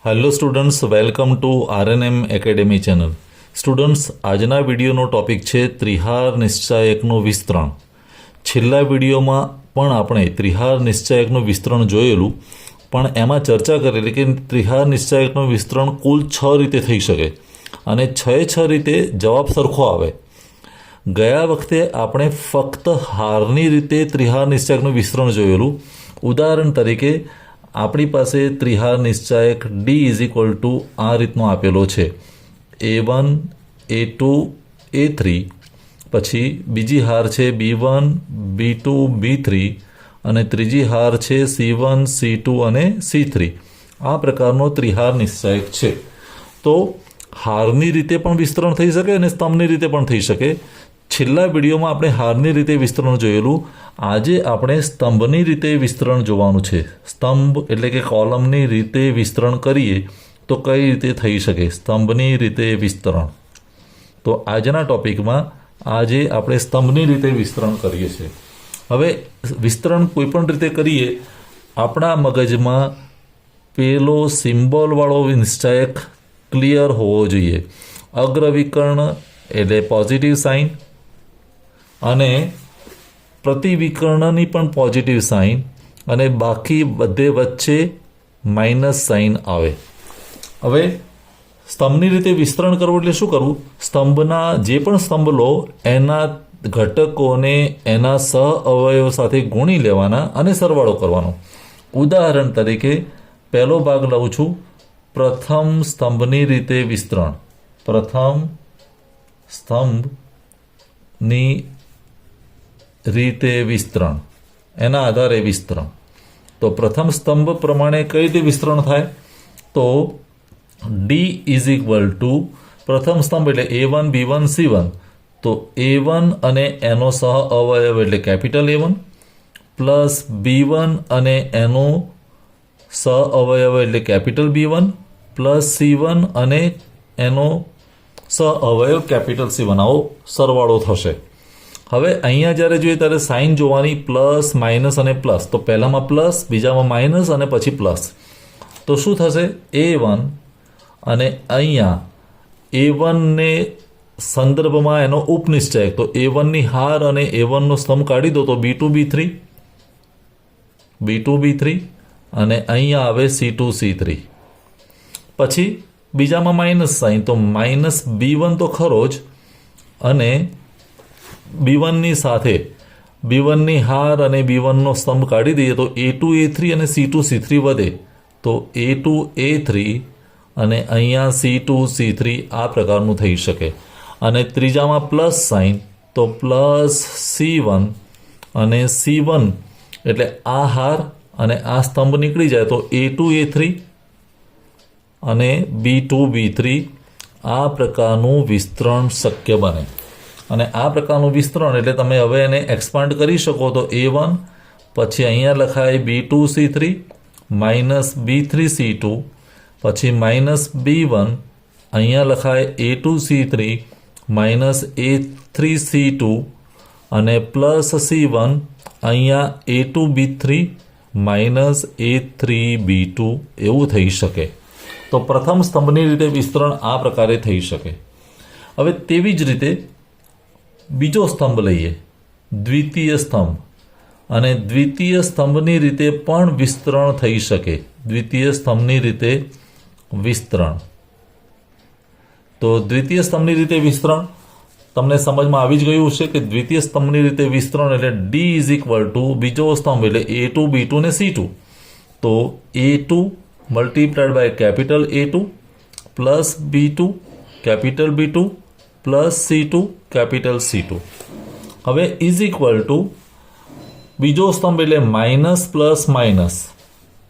Hello students, welcome to RNM academy channel. Students, આજના વિડીયોનો topic છે ત્રિહાર નિશ્ચાયકનું વિસ્તરણ. છેલ્લા વિડીયોમાં પણ આપણે ત્રિહાર નિશ્ચાયકનું વિસ્તરણ જોયેલું, પણ એમાં ચર્ચા કરેલી કે ત્રિહાર નિશ્ચાયકનું વિસ્તરણ કુલ 6 રીતે થઈ શકે અને 6 રીતે જવાબ સરખો આવે. ગયા વખતે આપણે ફક્ત હારની રીતે ત્રિહાર નિશ્ચાયકનું વિસ્તરણ જોયેલું. ઉદાહરણ તરીકે આપણી પાસે ત્રિહાર નિશ્ચાયક ડી ઇઝ ઇક્વલ ટુ આ રીતનો આપેલો છે, A1 A2 A3, પછી બીજી હાર છે B1 B2 B3 અને ત્રીજી હાર છે C1 C2 અને C3. આ પ્રકારનો ત્રિહાર નિશ્ચાયક છે. તો હારની રીતે પણ વિસ્તરણ થઈ શકે અને સ્તંભની રીતે પણ થઈ શકે. છેલ્લા વિડીયોમાં આપણે હારની રીતે વિસ્તરણ જોયેલું. આજે આપણે સ્તંભની રીતે વિસ્તરણ જોવાનું છે. સ્તંભ એટલે કે કોલમની રીતે વિસ્તરણ કરીએ તો કઈ રીતે થઈ શકે, સ્તંભની રીતે વિસ્તરણ. તો આજના ટોપિકમાં આજે આપણે સ્તંભની રીતે વિસ્તરણ કરીએ છીએ. હવે વિસ્તરણ કોઈપણ રીતે કરીએ, આપણા મગજમાં પેલો સિમ્બોલવાળો નિશ્ચાયક ક્લિયર હોવો જોઈએ. અગ્રવિકર્ણ એટલે પોઝિટિવ સાઇન અને પ્રતિવિકર્ણની પણ પોઝિટિવ સાઇન અને બાકી બધે વચ્ચે માઇનસ સાઇન આવે. હવે સ્તંભની રીતે વિસ્તરણ કરવું એટલે શું કરવું? સ્તંભના જે પણ સ્તંભ લો એના ઘટકોને એના સહ અવયવ સાથે ગુણી લેવાના અને સરવાળો કરવાનો. ઉદાહરણ તરીકે પહેલો ભાગ લઉં છું, પ્રથમ સ્તંભની રીતે વિસ્તરણ. પ્રથમ સ્તંભની રીતે વિસ્તરણ, એના આધારે વિસ્તરણ. તો પ્રથમ સ્તંભ પ્રમાણે કઈ રીતે વિસ્તરણ થાય? તો ડી ઇઝ ઇક્વલ ટુ પ્રથમ સ્તંભ એટલે A1 B1 C1. તો A1 અને એનો સહ અવયવ એટલે કેપિટલ A1 પ્લસ B1 અને એનો સહ અવયવ એટલે કેપિટલ B1 પ્લસ C1 અને એનો સહ અવયવ કેપિટલ C1. આવો સરવાળો થશે. હવે અહીંયા જ્યારે જોઈએ ત્યારે સાઇન જોવાની, પ્લસ માઇનસ અને પ્લસ. તો પહેલામાં પ્લસ, બીજામાં માઇનસ અને પછી પ્લસ. તો શું થશે? A1 અને અહીંયા A1ને સંદર્ભમાં એનો ઉપનિશ્ચાયક, તો A1ની હાર અને A1નો સ્તંભ કાઢી દો તો B2 B3 અને અહીંયા આવે C2 C3. પછી બીજામાં માઇનસ સાઇન, તો માઇનસ B1 તો ખરો જ અને B1ની સાથે B1ની હાર અને B1નો સ્તંભ કાઢી દઈએ તો A2 A3 અને C2 C3 વધે. તો A2 A3 અને અહીંયા C2 C3 આ પ્રકારનું થઈ શકે. અને ત્રીજામાં પ્લસ સાઇન, તો પ્લસ C1 અને C1 એટલે આ હાર અને આ સ્તંભ નીકળી જાય તો A2 A3 અને B2 B3. આ પ્રકારનું વિસ્તરણ શક્ય બને. અને આ પ્રકારનું વિસ્તરણ એટલે તમે હવે એને એક્સપાન્ડ કરી શકો. તો A1 પછી અહીંયા લખાય B2 C3 minus B3 C2 પછી માઇનસ B1 અહીંયા લખાય A2 C3 minus A3 C2 અને પ્લસ C1 અહીંયા A2 B3 minus A3 B2 એવું થઈ શકે. તો પ્રથમ સ્તંભની રીતે વિસ્તરણ આ પ્રકારે થઈ શકે. હવે તેવી જ રીતે બીજો સ્તંભ લઈએ, દ્વિતીય સ્તંભ. અને દ્વિતીય સ્તંભની રીતે પણ વિસ્તરણ થઈ શકે. દ્વિતીય સ્તંભની રીતે વિસ્તરણ. તો દ્વિતીય સ્તંભની રીતે વિસ્તરણ તમને સમજમાં આવી જ ગયું છે કે દ્વિતીય સ્તંભની રીતે વિસ્તરણ એટલે ડી ઇઝ ઇક્વલ ટુ બીજો સ્તંભ એટલે A2 B2 ને C2. તો A2 multiplied by capital A2 plus B2 capital B2 plus C2 capital C2. હવે ઇઝ ઇક્વલ ટુ બીજો સ્તંભ એટલે માઇનસ પ્લસ માઇનસ.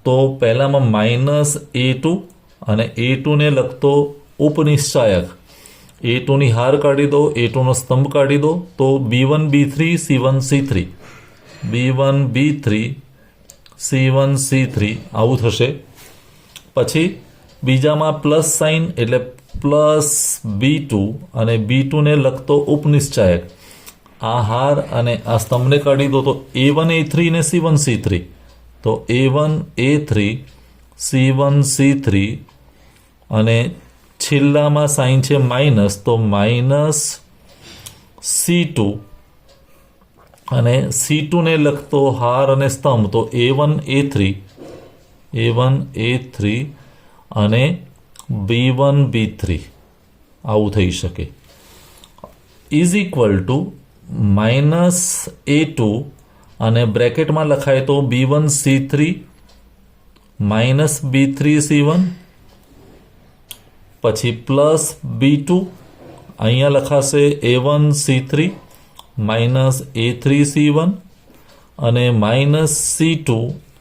તો પહેલામાં માઇનસ A2 અને A2ને લગતો ઉપનિશ્ચાયક, A2ની હાર કાઢી દો, A2નો સ્તંભ કાઢી દો તો B1 B3 C1 C3 B1 B3 C1 C3 આવું થશે. પછી બીજામાં પ્લસ સાઇન એટલે પ્લસ B2 અને B2ને લગતો ઉપનિશ્ચાયક, આ હાર અને આ સ્તંભને કાઢી દો તો A1 A3 ને C1 C3. તો A1 A3 C1 C3 અને છેલ્લામાં સાઇન છે માઇનસ, તો માઇનસ C2 અને C2 ને લગતો હાર અને સ્તંભ તો A1 A3 અને B1 B3 આવું થઈ શકે. Is equal to minus A2 અને બ્રેકેટમાં લખાય તો B1 C3 minus B3 C1 પછી પ્લસ B2 અહીંયા લખાશે A1 C3 minus A3 C1 અને માઇનસ C2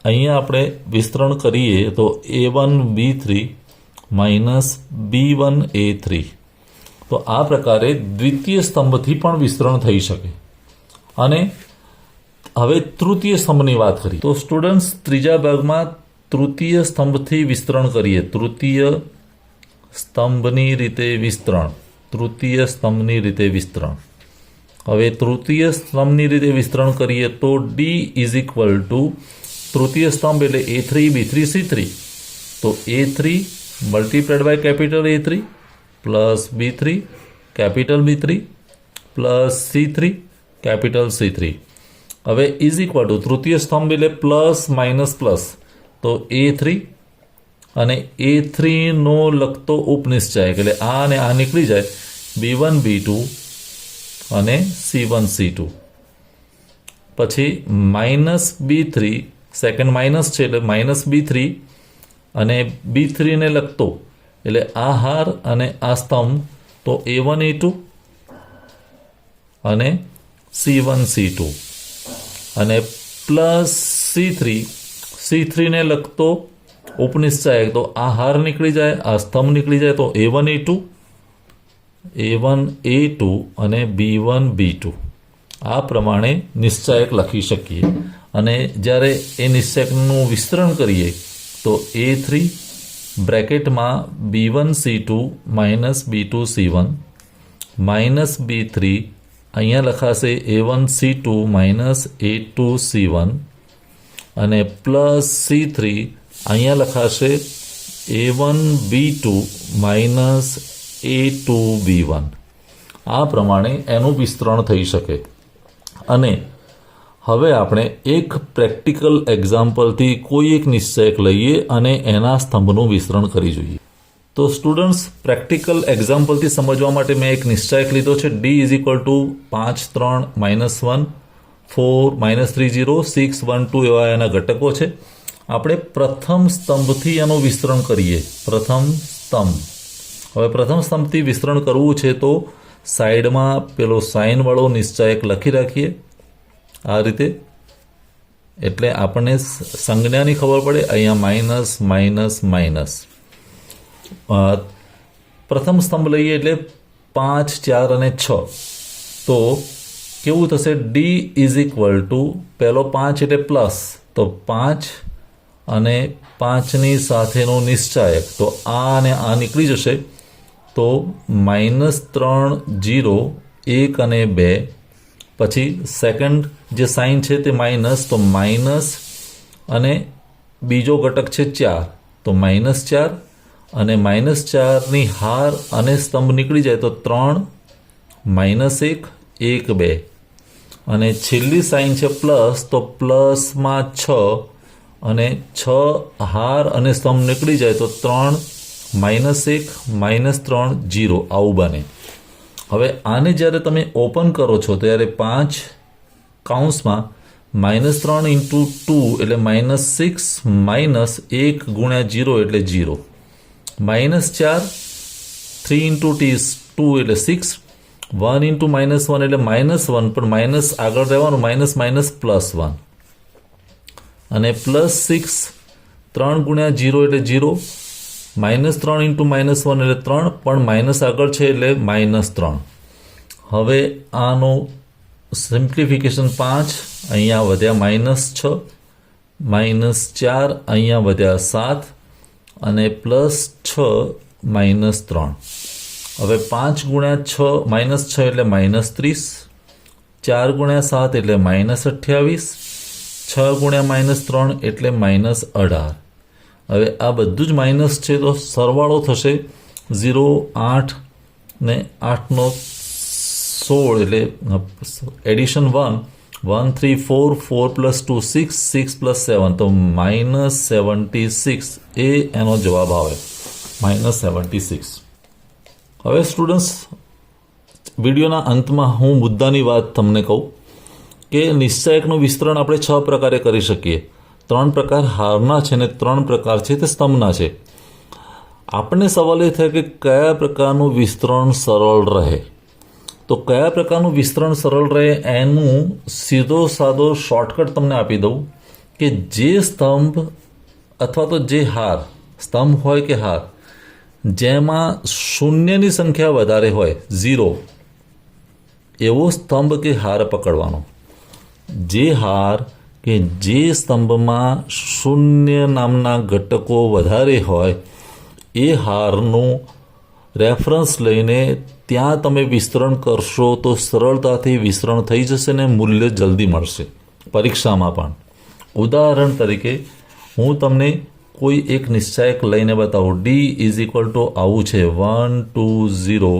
અહીંયા આપણે વિસ્તરણ કરીએ તો A1 B3 minus B1 A3. તો આ પ્રકારે દ્વિતીય સ્તંભથી પણ વિસ્તરણ થઈ શકે. અને હવે તૃતીય સ્તંભની વાત કરીએ તો સ્ટુડન્ટ્સ ત્રીજા ભાગમાં તૃતીય સ્તંભથી વિસ્તરણ કરીએ. તૃતીય સ્તંભની રીતે વિસ્તરણ. હવે તૃતીય સ્તંભની રીતે વિસ્તરણ કરીએ તો D ઇઝ ઇક્વલ ટુ તૃતીય સ્તંભ એટલે A3 B3 C3 તો A3 multiplied by capital A3 plus B3 capital B3 plus C3 capital C3. હવે ઇઝ ઇક્વલ ટુ તૃતીય સ્તંભ એટલે પ્લસ માઇનસ પ્લસ તો A3 અને A3 નો લગતો ઉપનિશ્ચાયક એટલે આ અને આ નીકળી જાય B1 B2 અને C1 C2. પછી માઇનસ B3 સેકન્ડ માઇનસ છે એટલે માઇનસ B3 અને B3 ને લગતો એટલે આ હાર અને આ સ્તંભ તો A1 A2 અને C1 C2 અને પ્લસ C3 ને લગતો ઉપનિશ્ચાયક તો આ હાર નીકળી જાય આ સ્તંભ નીકળી જાય તો A1 A2 અને B1 B2 આ પ્રમાણે નિશ્ચાયક લખી શકીએ. અને જ્યારે એ નિશ્ચાયકનું વિસ્તરણ કરીએ તો A3 બ્રેકેટમાં B1 C2 minus B2 C1 minus B3 અહીંયા લખાશે A1 C2 minus A2 C1 અને પ્લસ C3 અહીંયા લખાશે A1 B2 minus A2 B1. આ પ્રમાણે એનું વિસ્તરણ થઈ શકે. અને હવે આપણે એક પ્રેક્ટિકલ એક્ઝામ્પલથી કોઈ એક નિશ્ચયક લઈએ અને એના સ્તંભનું વિસ્તરણ કરી જોઈએ. તો સ્ટુડન્ટ્સ પ્રેક્ટિકલ એક્ઝામ્પલથી સમજવા માટે મેં એક નિશ્ચયક લીધો છે. D ઇઝ ઇક્વલ ટુ 5 3 -1 4 -3 0 6 1 2 એવા એના ઘટકો છે. આપણે પ્રથમ સ્તંભથી એનું વિસ્તરણ કરીએ. હવે પ્રથમ સ્તંભથી વિસ્તરણ કરવું છે તો સાઈડમાં પેલો સાઇનવાળો નિશ્ચાયક લખી રાખીએ આ રીતે, એટલે આપણને સંજ્ઞાની ખબર પડે. અહીંયા માઇનસ માઇનસ માઇનસ. પ્રથમ સ્તંભ લઈએ એટલે 5 4 અને 6 તો કેવું થશે? D ઇઝ ઇક્વલ ટુ પહેલો 5 એટલે પ્લસ તો 5 અને 5ની સાથેનો નિશ્ચાયક તો આ અને આ નીકળી જશે તો -3 0 1 અને 2. પછી સેકન્ડ જે સાઇન છે તે માઇનસ તો માઇનસ અને બીજો ઘટક છે 4 તો -4 અને -4ની હાર અને સ્તંભ નીકળી જાય તો 3 -1 1 2 અને છેલ્લી સાઇન છે પ્લસ તો પ્લસમાં 6 અને 6 હાર અને સ્તંભ નીકળી જાય તો 3 -1 -3 0 આવું બને. હવે આને જ્યારે તમે ઓપન કરો છો ત્યારે 5 કૌંસમાં -3 × 2 એટલે -6 માઇનસ 1 ગુણ્યા 0 એટલે 0 -4 3 × 2 એટલે 6 1 × -1 એટલે -1 પણ માઇનસ આગળ રહેવાનું -+1 અને +6 3 ગુણ્યા 0 એટલે 0 -3 × -1 એટલે 3 પણ માઇનસ આગળ છે એટલે -3. હવે આનું સિમ્પ્લિફિકેશન 5 અહીંયા વધ્યા -6 -4 અહીંયા વધ્યા 7 અને +6 -3. હવે 5 ગુણ્યા 6 -6 એટલે -30 4 ગુણ્યા 7 એટલે -28 6 ગુણ્યા -3 એટલે -18 હવે આ બધું જ માઇનસ છે તો સરવાળો થશે 0, 8 ને 8 નો 16 એટલે એડિશન 1, 1, 3, 4, 4 પ્લસ 2, 6, 6 પ્લસ 7 તો -76 એ એનો જવાબ આવે, -76. હવે સ્ટુડન્ટ્સ, વિડીયોના અંતમાં હું મુદ્દાની વાત તમને કહું કે નિશ્ચાયકનું વિસ્તરણ આપણે 6 પ્રકારે કરી શકીએ. 3 પ્રકાર હારના છે ને 3 પ્રકાર છે તે સ્તંભના છે. આપણને સવાલ એ થાય કે કયા પ્રકારનું વિસ્તરણ સરળ રહે. તો કયા પ્રકારનું વિસ્તરણ સરળ રહે એનું સીધો સાદો શોર્ટકટ તમને આપી દઉં કે જે સ્તંભ અથવા તો જે હાર, સ્તંભ હોય કે હાર, જેમાં શૂન્યની સંખ્યા વધારે હોય, 0, એવો સ્તંભ કે હાર પકડવાનો. જે હાર કે જે સ્તંભમાં શૂન્ય નામના ઘટકો વધારે હોય એ હારનું રેફરન્સ લઈને ત્યાં તમે વિસ્તરણ કરશો તો સરળતાથી વિસ્તરણ થઈ જશે ને મૂલ્ય જલ્દી મળશે પરીક્ષામાં પણ. ઉદાહરણ તરીકે હું તમને કોઈ એક નિશ્ચાયક લઈને બતાવું. D = આવું છે, 1, 2, 0,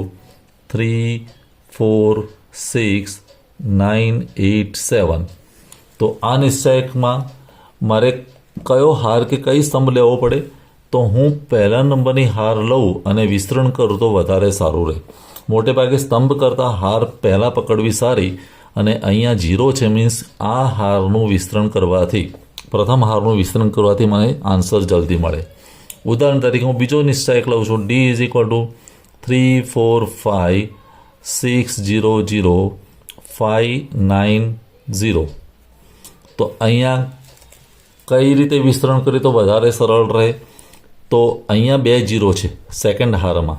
3, 4, 6, 9, 8, 7. તો આ નિશ્ચાયકમાં મારે કયો હાર કે કઈ સ્તંભ લેવો પડે? તો હું પહેલા નંબરની હાર લઉં અને વિસ્તરણ કરું તો વધારે સારું રહે. મોટે ભાગે સ્તંભ કરતાં હાર પહેલાં પકડવી સારી. અને અહીંયા 0 છે, મીન્સ આ હારનું વિસ્તરણ કરવાથી, પ્રથમ હારનું વિસ્તરણ કરવાથી મને આન્સર જલ્દી મળે. ઉદાહરણ તરીકે હું બીજો નિશ્ચાયક લઉં છું. D = 3, 4, 5, 6, 0, 0, 5, 9, 0. તો અહીંયા કઈ રીતે વિસ્તરણ કરીએ તો વધારે સરળ રહે? તો અહીંયા 2 0 છે સેકન્ડ હારમાં,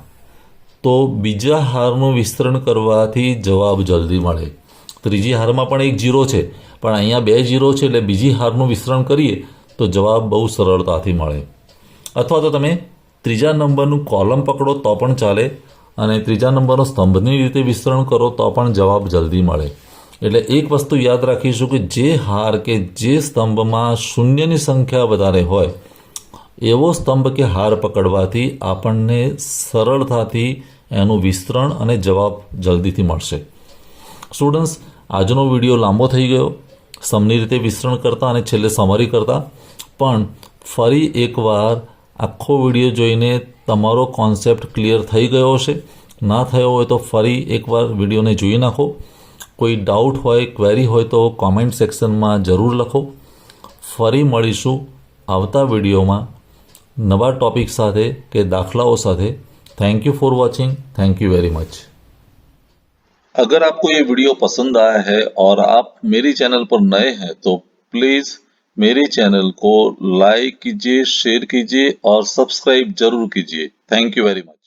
તો બીજા હારનું વિસ્તરણ કરવાથી જવાબ જલ્દી મળે. ત્રીજી હારમાં પણ 1 0 છે, પણ અહીંયા 2 0 છે એટલે બીજી હારનું વિસ્તરણ કરીએ તો જવાબ બહુ સરળતાથી મળે. અથવા તો તમે ત્રીજા નંબરનું કોલમ પકડો તો પણ ચાલે અને ત્રીજા નંબરનો સ્તંભની રીતે વિસ્તરણ કરો તો પણ જવાબ જલ્દી મળે. એટલે એક વસ્તુ યાદ રાખીશું કે જે હાર કે જે સ્તંભમાં શૂન્યની સંખ્યા વધારે હોય એવો સ્તંભ કે હાર પકડવાથી આપણને સરળતાથી એનું વિસ્તરણ અને જવાબ જલ્દીથી મળશે. સ્ટુડન્ટ્સ, આજનો વિડીયો લાંબો થઈ ગયો સમની રીતે વિસ્તરણ કરતાં અને છેલ્લે સમરી કરતાં, પણ ફરી એકવાર આખો વિડીયો જોઈને તમારો કોન્સેપ્ટ ક્લિયર થઈ ગયો હશે. ના થયો હોય તો ફરી એકવાર વિડીયોને જોઈ નાખો. કોઈ ડાઉટ હોય, ક્વેરી હોય તો કોમેન્ટ સેક્શનમાં જરૂર લખો. ફરી મળીશું આવતા વિડીયોમાં नवा टॉपिक साथे के दाखलाओं साथे. Thank you for watching. Thank you very much. अगर आपको ये वीडियो पसंद आया है और आप मेरी चैनल पर नए हैं तो प्लीज मेरे चैनल को लाइक कीजिए, शेयर कीजिए और सब्सक्राइब जरूर कीजिए. Thank you very much.